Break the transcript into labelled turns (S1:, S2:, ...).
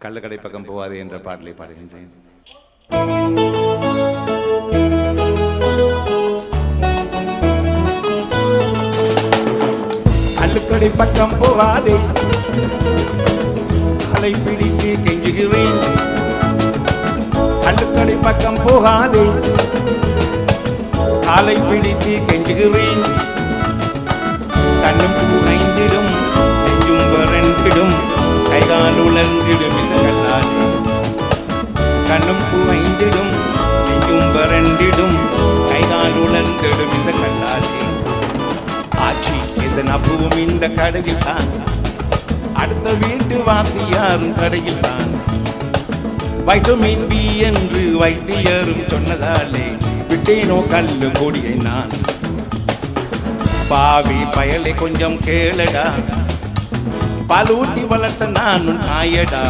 S1: கள்ளக்கடை பக்கம் போவாதே என்ற பாடலை பாடுகின்றேன். கள்ளுக்கடை பக்கம் போகாதே, காலை பிடித்து கெஞ்சுகிறேன். கள்ளுக்கடை பக்கம் போகாதே, காலை பிடித்து கெஞ்சுகிறேன். கண்ணும் ஐந்திடும், நெஞ்சும் வறண்டிடும், கைகால் உலர்ந்திடும் இந்த கல்லாலே. கண்ணும் ஐந்திடும், நெஞ்சும் வறண்டிடும், கைகால் உலர்ந்திடும் இந்த கல்லாலே. ஆட்சி எதன் அப்புவும் இந்த கடையில் தான், அடுத்த வீட்டு வாத்தியாரும் கடையில் தான். வைட்டமின் பி என்று வைத்தியரும் சொன்னதாலே விட்டேனோ கல்லு கொடியை நான். பாவி பயலை கொஞ்சம் கேளடா, பாலூட்டி வளர்த்த நான் நாயடா.